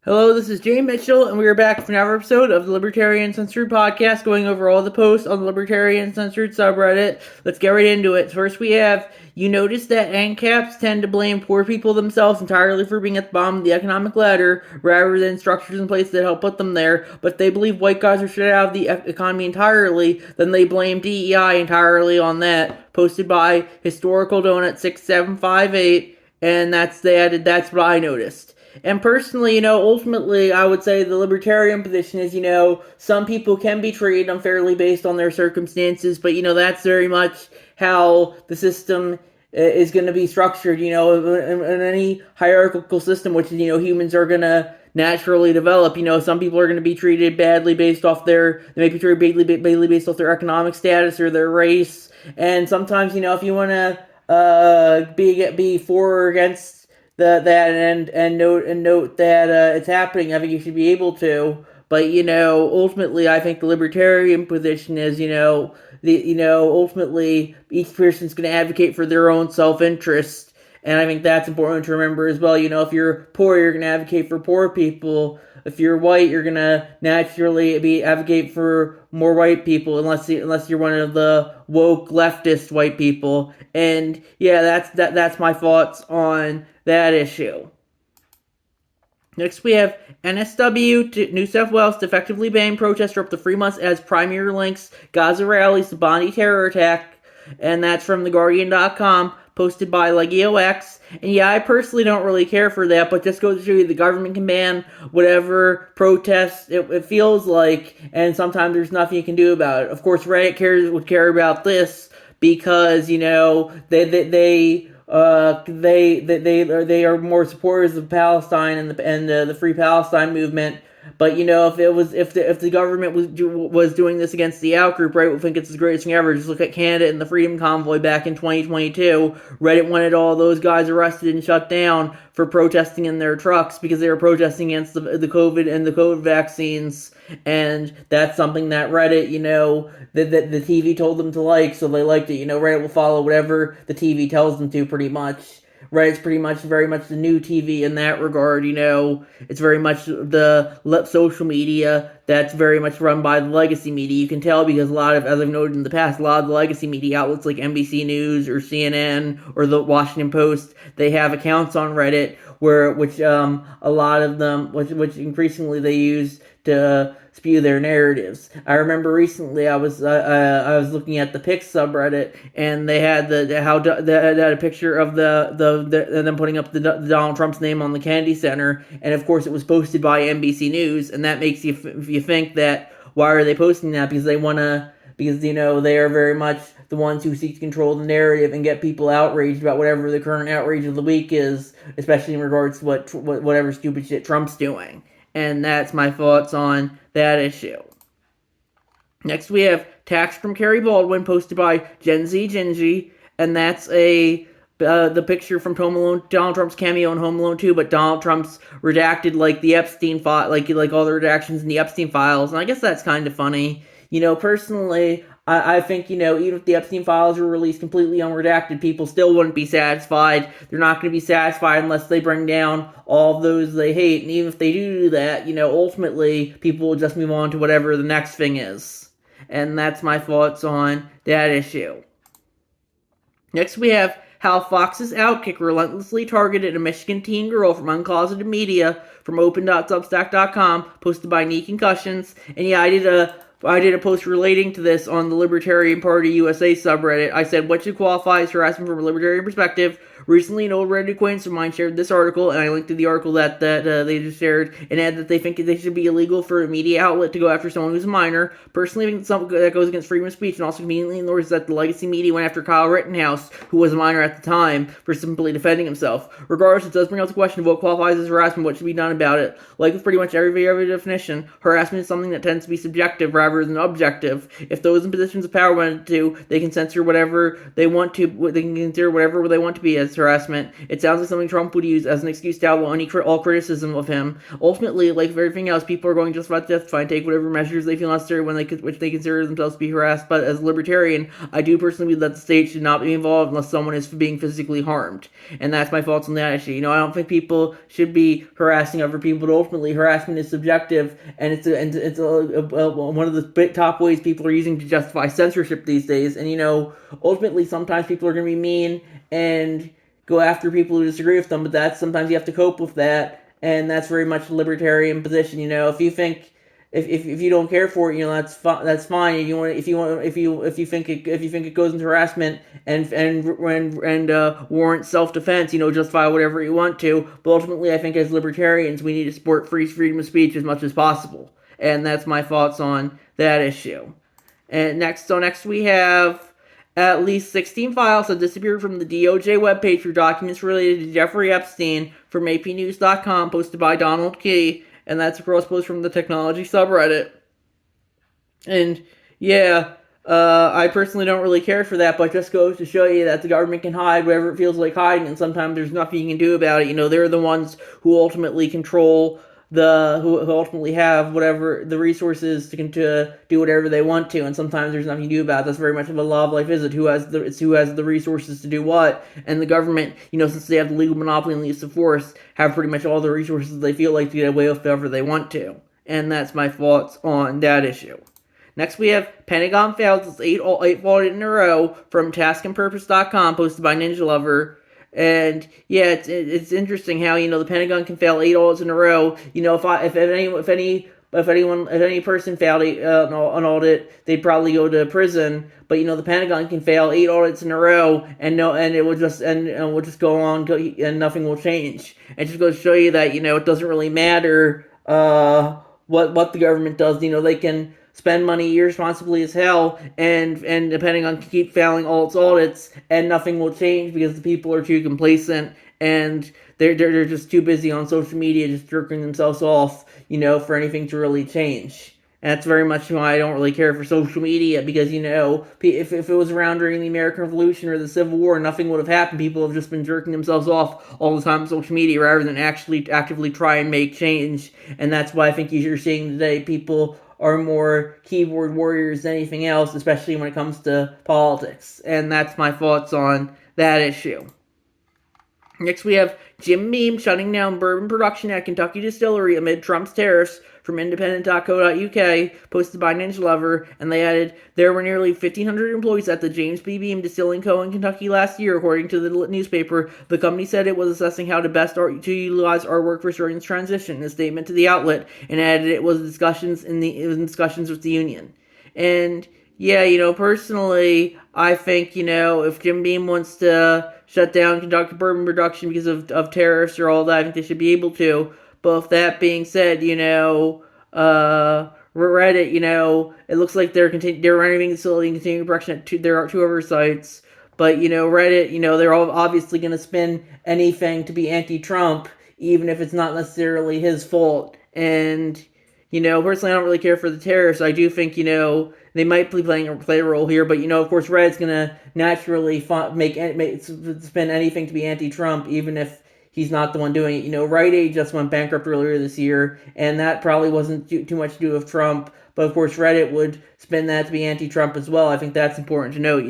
Hello, this is Jay Mitchell, and we are back for another episode of the Libertarian Censored podcast, going over all the posts on the Libertarian Censored subreddit. Let's get right into it. First, we have, you notice that ANCAPs tend to blame poor people themselves entirely for being at the bottom of the economic ladder, rather than structures in place that help put them there, but if they believe white guys are shut out of the economy entirely, then they blame DEI entirely on that. Posted by Historical Donut 6758, and that's what I noticed. And personally, ultimately, I would say the libertarian position is, some people can be treated unfairly based on their circumstances, but, that's very much how the system is going to be structured, in any hierarchical system, which, humans are going to naturally develop. Some people are going to be treated badly based off they may be treated badly based off their economic status or their race. And sometimes, if you want to be for or against that and note that it's happening, I think you should be able to. But ultimately, I think the libertarian position is, ultimately each person's going to advocate for their own self-interest, and I think that's important to remember as well. If you're poor, you're going to advocate for poor people. If you're white, you're gonna naturally advocate for more white people, unless you're one of the woke leftist white people. And yeah, that's my thoughts on that issue. Next, we have NSW to New South Wales to effectively ban protests for up to 3 months as primary links Gaza rallies to Bondi terror attack, and that's from TheGuardian.com, posted by LegioX. And yeah, I personally don't really care for that, but just goes to show you the government can ban whatever protests it feels like, and sometimes there's nothing you can do about it. Of course, Reddit would care about this because they are more supporters of Palestine and the Free Palestine movement. But if the government was doing this against the outgroup, Reddit would think it's the greatest thing ever. Just look at Canada and the Freedom Convoy back in 2022. Reddit wanted all those guys arrested and shut down for protesting in their trucks because they were protesting against the COVID and the COVID vaccines. And that's something that Reddit, the TV told them to like, so they liked it. Reddit will follow whatever the TV tells them to, pretty much. Reddit's very much the new TV in that regard. It's very much the social media that's very much run by the legacy media. You can tell because as I've noted in the past, a lot of the legacy media outlets like NBC News or CNN or the Washington Post, they have accounts on Reddit which a lot of them, which increasingly they use to spew their narratives. I remember recently I was looking at the Pics subreddit, and they had they had a picture of them putting up the Donald Trump's name on the Kennedy Center, and of course it was posted by NBC News, and that makes you think that why are they posting that? Because they they are very much the ones who seek to control the narrative and get people outraged about whatever the current outrage of the week is, especially in regards to whatever stupid shit Trump's doing. And that's my thoughts on that issue. Next, we have Tax from Carrie Baldwin, posted by Gen Z Gingy, and that's the picture from Donald Trump's cameo in Home Alone 2, but Donald Trump's redacted like the Epstein file, like all the redactions in the Epstein files, and I guess that's kind of funny. Personally, I think, even if the Epstein files were released completely unredacted, people still wouldn't be satisfied. They're not going to be satisfied unless they bring down all of those they hate. And even if they do that, ultimately, people will just move on to whatever the next thing is. And that's my thoughts on that issue. Next, we have how Fox's Outkick relentlessly targeted a Michigan teen girl from uncloseted media from open.substack.com, posted by Knee Concussions. And yeah, I did a post relating to this on the Libertarian Party USA subreddit. I said, what should qualify as harassment from a libertarian perspective? Recently, an old Reddit acquaintance of mine shared this article, and I linked to the article that they just shared, and added that they think they should be illegal for a media outlet to go after someone who's a minor. Personally, I think something that goes against freedom of speech, and also conveniently ignores that the legacy media went after Kyle Rittenhouse, who was a minor at the time, for simply defending himself. Regardless, it does bring up the question of what qualifies as harassment, what should be done about it. Like with pretty much every definition, harassment is something that tends to be subjective rather rather than objective. If those in positions of power want to, they can censor whatever they want to. They can consider whatever they want to be as harassment. It sounds like something Trump would use as an excuse to outlaw all criticism of him. Ultimately, like everything else, people are going just about to justify and take whatever measures they feel necessary which they consider themselves to be harassed. But as a libertarian, I do personally believe that the state should not be involved unless someone is being physically harmed. And that's my thoughts on that issue. I don't think people should be harassing other people, but ultimately harassment is subjective, and it's one of the top ways people are using to justify censorship these days. And ultimately sometimes people are going to be mean and go after people who disagree with them, but sometimes you have to cope with that, and that's very much a libertarian position. If you think if you don't care for it, that's fine. If you think it goes into harassment and warrants self-defense, justify whatever you want to. But ultimately, I think as libertarians, we need to support freedom of speech as much as possible, and that's my thoughts on that issue. And next we have at least 16 files have disappeared from the DOJ webpage for documents related to Jeffrey Epstein from APnews.com, posted by Donald Key. And that's a cross post from the technology subreddit. And yeah, I personally don't really care for that, but it just goes to show you that the government can hide whatever it feels like hiding, and sometimes there's nothing you can do about it. They're the ones who ultimately control who ultimately have whatever the resources to do whatever they want to, and sometimes there's nothing you do about it. That's very much of a law of life, is it? Who has the resources to do what? And the government, since they have the legal monopoly on the use of force, have pretty much all the resources they feel like to get away with whatever they want to. And that's my thoughts on that issue. Next, we have Pentagon fails its 8 audit in a row from taskandpurpose.com, posted by Ninja Lover. And yeah, it's interesting how the Pentagon can fail 8 audits in a row. If any person failed an audit, they'd probably go to prison. But the Pentagon can fail 8 audits in a row, and it will just go on, and nothing will change. It just goes to show you that it doesn't really matter what the government does. They can spend money irresponsibly as hell, and the Pentagon can keep failing all its audits, and nothing will change because the people are too complacent, and they're just too busy on social media just jerking themselves off, for anything to really change. And that's very much why I don't really care for social media, because, if it was around during the American Revolution or the Civil War, nothing would have happened. People have just been jerking themselves off all the time on social media rather than actually actively try and make change. And that's why I think you're seeing today people are more keyboard warriors than anything else, especially when it comes to politics. And that's my thoughts on that issue. Next, we have Jim Beam shutting down bourbon production at Kentucky distillery amid Trump's tariffs from independent.co.uk, posted by Ninja Lover, and they added, there were nearly 1,500 employees at the James B. Beam Distilling Co. in Kentucky last year, according to the newspaper. The company said it was assessing how to best to utilize our workforce during this transition in a statement to the outlet, and added it was discussions with the union. And yeah, personally, I think, if Jim Beam wants to shut down Kentucky bourbon production because of tariffs or all that, I think they should be able to. But with that being said, Reddit, it looks like they're renovating the facility and continuing production at there are 2 other sites. But, Reddit, they're all obviously going to spin anything to be anti-Trump, even if it's not necessarily his fault. And, personally, I don't really care for the tariffs. I do think, they might be play a role here, but of course, Reddit's gonna naturally spin anything to be anti-Trump, even if he's not the one doing it. Rite Aid just went bankrupt earlier this year, and that probably wasn't too much to do with Trump. But of course, Reddit would spin that to be anti-Trump as well. I think that's important to note.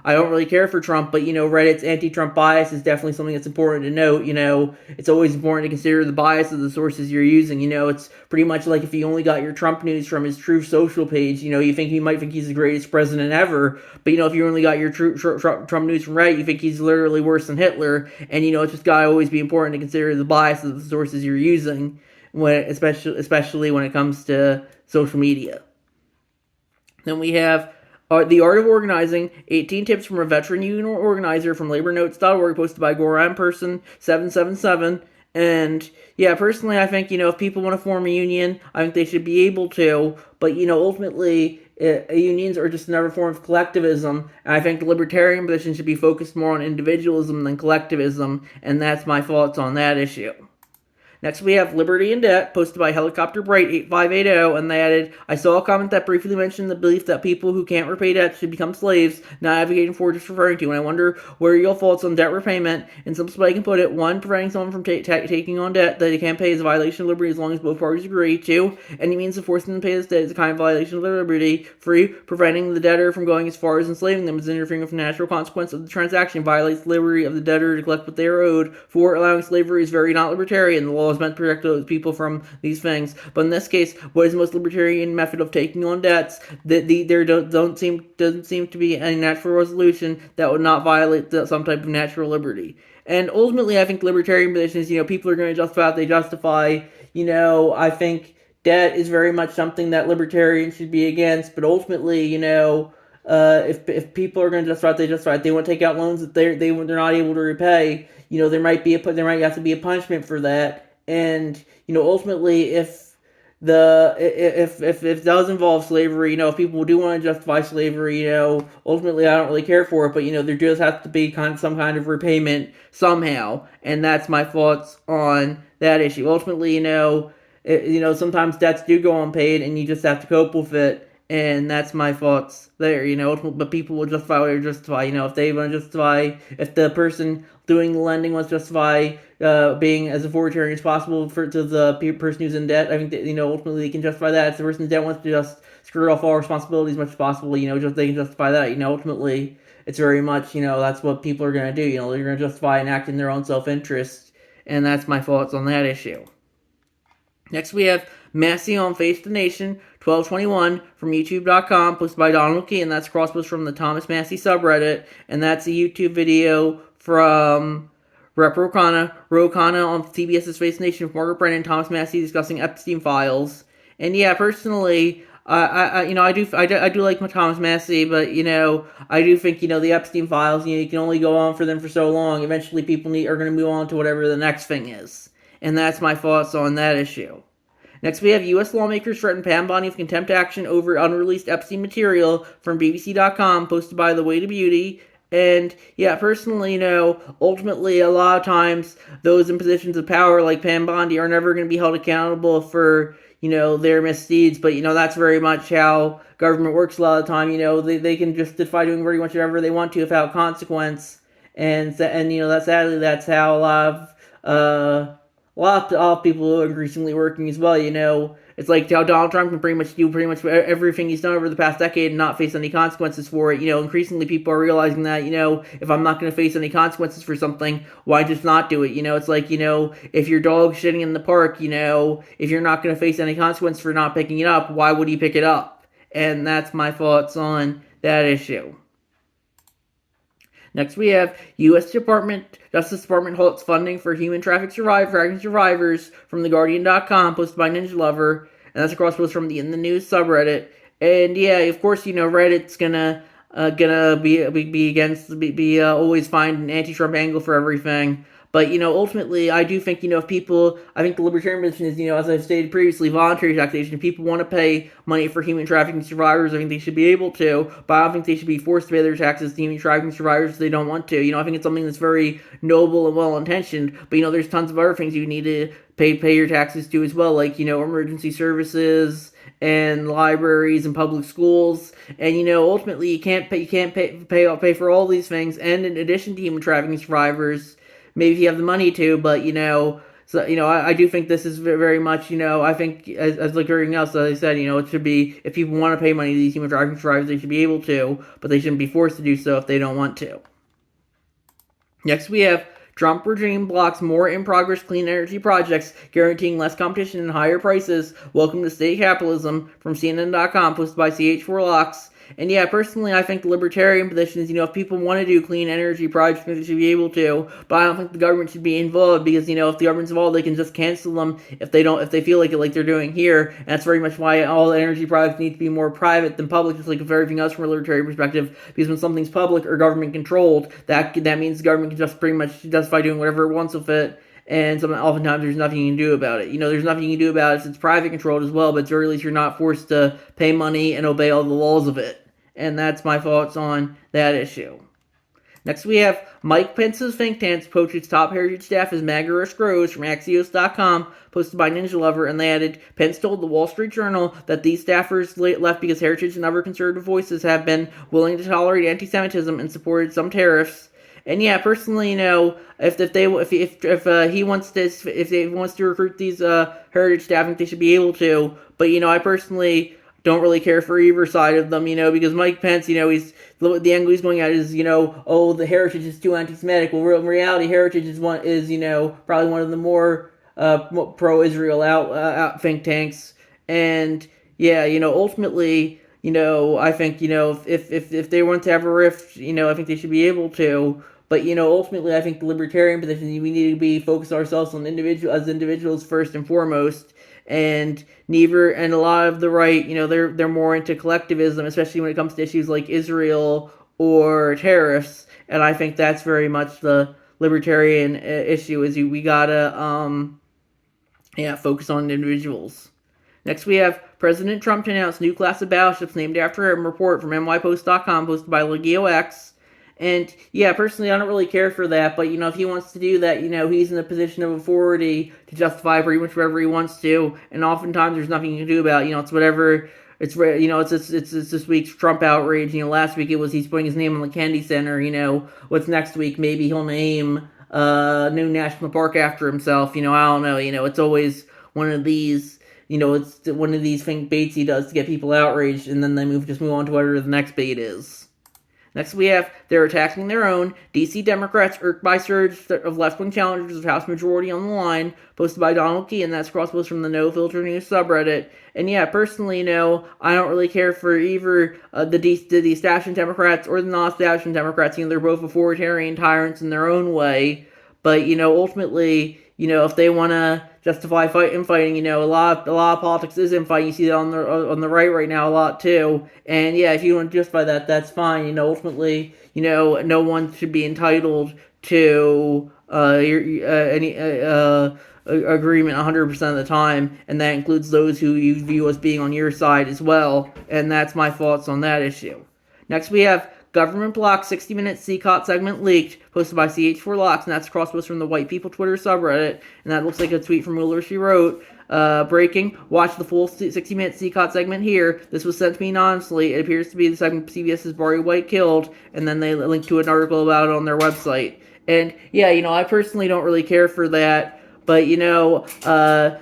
I don't really care for Trump, but Reddit's anti-Trump bias is definitely something that's important to note. It's always important to consider the bias of the sources you're using. It's pretty much like if you only got your Trump news from his Truth Social page, you might think he's the greatest president ever. But if you only got your Trump news from Reddit, you think he's literally worse than Hitler. And it's just gotta always be important to consider the bias of the sources you're using, especially when it comes to social media. Then we have The Art of Organizing, 18 Tips from a Veteran Union Organizer from LaborNotes.org, posted by Goran Person 777. And yeah, personally, I think, if people want to form a union, I think they should be able to. But, ultimately, unions are just another form of collectivism. And I think the libertarian position should be focused more on individualism than collectivism. And that's my thoughts on that issue. Next, we have Liberty in Debt, posted by Helicopter Bright 8580, and they added, I saw a comment that briefly mentioned the belief that people who can't repay debt should become slaves, not advocating for just referring to, and I wonder what are your thoughts on debt repayment. In simplest way I can put it, 1, preventing someone from taking on debt that they can't pay is a violation of liberty as long as both parties agree. 2, any means of forcing them to pay this debt is a kind of violation of their liberty. 3, preventing the debtor from going as far as enslaving them is interfering with the natural consequence of the transaction, violates the liberty of the debtor to collect what they are owed. 4, allowing slavery is very not libertarian. The law is meant to protect those people from these things. But in this case, what is the most libertarian method of taking on debts? There doesn't seem to be any natural resolution that would not violate some type of natural liberty. And ultimately, I think libertarian positions, people are going to justify what they justify. I think debt is very much something that libertarians should be against. But ultimately, if people are going to justify what they justify, if they want to take out loans that they're not able to repay, there might have to be a punishment for that. And ultimately, if it does involve slavery, if people do want to justify slavery, ultimately I don't really care for it, but there does have to be some kind of repayment somehow, and that's my thoughts on that issue. Ultimately, sometimes debts do go unpaid, and you just have to cope with it. And that's my thoughts there, but people will justify what they justify, if they want to justify, if the person doing the lending wants to justify being as authoritarian as possible to the person who's in debt, I think that, ultimately they can justify that. If the person in debt wants to just skirt off all responsibility as much as possible, they can justify that, ultimately it's very much, that's what people are going to do, they're going to justify and act in their own self-interest, and that's my thoughts on that issue. Next, we have Massey on Face the Nation 1221 from YouTube.com, posted by Donald Key, and that's cross-post from the Thomas Massey subreddit, and that's a YouTube video from Rep. Rokana on CBS's Face the Nation with Margaret Brennan and Thomas Massey discussing Epstein files. And yeah, personally, I do like my Thomas Massey, but I do think the Epstein files, you can only go on for them for so long. Eventually, people are going to move on to whatever the next thing is. And that's my thoughts on that issue. Next, we have U.S. lawmakers threaten Pam Bondi with contempt action over unreleased Epstein material from BBC.com, posted by The Way to Beauty. And yeah, personally, ultimately, a lot of times, those in positions of power like Pam Bondi are never going to be held accountable for, their misdeeds. But, that's very much how government works a lot of the time. They can just justify doing pretty much whatever they want to without consequence. And sadly, that's how a lot of people are increasingly working as well. It's like how Donald Trump can pretty much everything he's done over the past decade and not face any consequences for it. Increasingly people are realizing that, if I'm not going to face any consequences for something, why just not do it? It's like, if your dog's shitting in the park, if you're not going to face any consequence for not picking it up, why would he pick it up? And that's my thoughts on that issue. Next, we have U.S. Justice Department halts funding for human trafficking survivors from TheGuardian.com, posted by Ninja Lover, and that's a cross-post from the In the News subreddit. And yeah, of course, Reddit's gonna always find an anti-Trump angle for everything. But, ultimately, I do think, if people, I think the libertarian position is, as I've stated previously, voluntary taxation. If people want to pay money for human trafficking survivors, I think they should be able to, but I don't think they should be forced to pay their taxes to human trafficking survivors if they don't want to. I think it's something that's very noble and well-intentioned, but, there's tons of other things you need to pay your taxes to as well, like, emergency services and libraries and public schools, and ultimately you can't pay for all these things, and in addition to human trafficking survivors, maybe if you have the money to, but I do think this is very much, I think as like everything else, as I said, it should be, if people want to pay money to these human trafficking survivors, they should be able to, but they shouldn't be forced to do so if they don't want to. Next, we have Trump regime blocks more in-progress clean energy projects, guaranteeing less competition and higher prices. Welcome to state capitalism, from CNN.com, posted by CH4Locks. And yeah, personally, I think the libertarian position is, if people want to do clean energy projects, they should be able to, but I don't think the government should be involved, because, if the government's involved, they can just cancel them if they feel like it, like they're doing here, and that's very much why all energy projects need to be more private than public, just like everything else from a libertarian perspective, because when something's public or government controlled, that means the government can just pretty much justify doing whatever it wants with it, and oftentimes there's nothing you can do about it. There's nothing you can do about it since it's private controlled as well, but at the very least you're not forced to pay money and obey all the laws of it. And that's my thoughts on that issue. Next, we have Mike Pence's think tank poached its top heritage staff as Magarish grows from Axios.com, posted by Ninja Lover, and they added, Pence told the Wall Street Journal that these staffers left because heritage and other conservative voices have been willing to tolerate anti-Semitism and supported some tariffs. And yeah, personally, if he wants to recruit these heritage staff, I think they should be able to. But I personally don't really care for either side of them, because Mike Pence, he's the angle he's going at is, oh, the heritage is too anti-Semitic. Well, in reality, heritage is probably one of the more pro-Israel out think tanks, and yeah, ultimately, I think, if they want to have a rift, I think they should be able to. But ultimately, I think the libertarian position, we need to be focused ourselves on individuals first and foremost, and a lot of the right, they're more into collectivism, especially when it comes to issues like Israel or tariffs. And I think that's very much the libertarian issue. Is we gotta focus on individuals. Next, we have President Trump to announce new class of battleships named after him. Report from nypost.com, posted by LegioX. And yeah, personally, I don't really care for that. But if he wants to do that, he's in a position of authority to justify pretty much whatever he wants to. And oftentimes, there's nothing you can do about it. It's whatever. It's this week's Trump outrage. Last week it was he's putting his name on the Kennedy Center. What's next week? Maybe he'll name a new national park after himself. I don't know. It's always one of these. It's one of these baits he does to get people outraged, and then they move on to whatever the next bait is. Next, we have they're attacking their own. D.C. Democrats irked by surge of left-wing challengers of House majority on the line, posted by Donald Key, and that's crosspost from the No Filter News subreddit. And yeah, personally, I don't really care for either the establishment Democrats or the non-establishment Democrats. They're both authoritarian tyrants in their own way. But ultimately, if they want to justify fighting, a lot of politics is infighting. You see that on the right now a lot too. And yeah, if you want to justify that, that's fine. Ultimately, no one should be entitled to any agreement 100% of the time, and that includes those who you view as being on your side as well. And that's my thoughts on that issue. Next, we have Government block 60-minute CCOT segment leaked, posted by CH4Locks, and that's crosspost from the White People Twitter subreddit. And that looks like a tweet from Mueller. She wrote, breaking, watch the full 60-minute CCOT segment here. This was sent to me anonymously. It appears to be the segment CBS's Barry White killed, and then they linked to an article about it on their website. And yeah, I personally don't really care for that. But the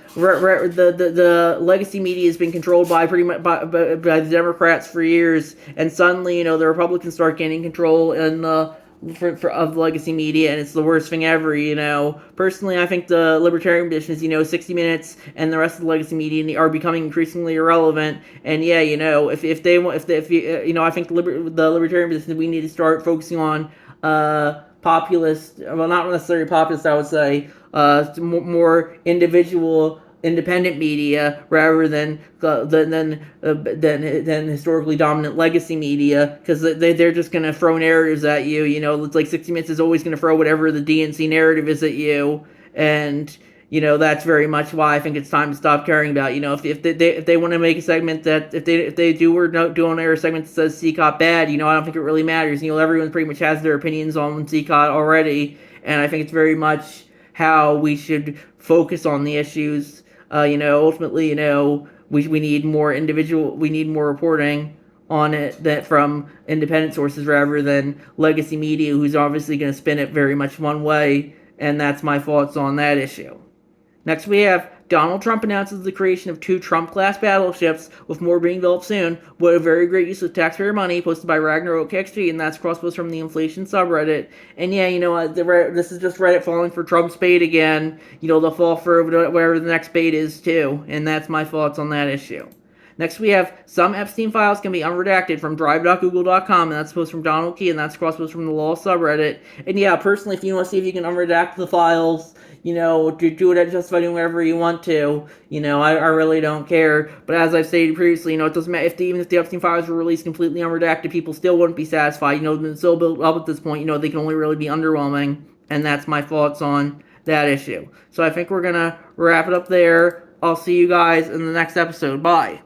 legacy media has been controlled by pretty much by the Democrats for years, and suddenly the Republicans start gaining control of the legacy media, and it's the worst thing ever. Personally, I think the libertarian position is 60 Minutes and the rest of the legacy media are becoming increasingly irrelevant. And yeah, I think the libertarian position, we need to start focusing on populist, well, not necessarily populist, I would say, more individual, independent media rather than historically dominant legacy media, because they're just going to throw narratives at you. It's like 60 Minutes is always going to throw whatever the DNC narrative is at you, and that's very much why I think it's time to stop caring about. If they want to make a segment that if they do on air a segment that says CCOT bad, I don't think it really matters. Everyone pretty much has their opinions on CCOT already, and I think it's very much how we should focus on the issues. Ultimately, we need more reporting on it that from independent sources rather than legacy media, who's obviously going to spin it very much one way. And that's my thoughts on that issue. Next, we have Donald Trump announces the creation of 2 Trump-class battleships, with more being developed soon. What a very great use of taxpayer money, posted by Ragnarok XG, and that's crosspost from the inflation subreddit. And yeah, this is just Reddit falling for Trump's bait again. They'll fall for whatever the next bait is too, and that's my thoughts on that issue. Next, we have some Epstein files can be unredacted from drive.google.com, and that's posted from Donald Key, and that's crosspost from the law subreddit. And yeah, personally, if you want to see if you can unredact the files, do it just by doing whatever you want to. I really don't care. But as I've stated previously, it doesn't matter even if the Epstein files were released completely unredacted, people still wouldn't be satisfied. It's so built up at this point, they can only really be underwhelming. And that's my thoughts on that issue. So I think we're gonna wrap it up there. I'll see you guys in the next episode. Bye.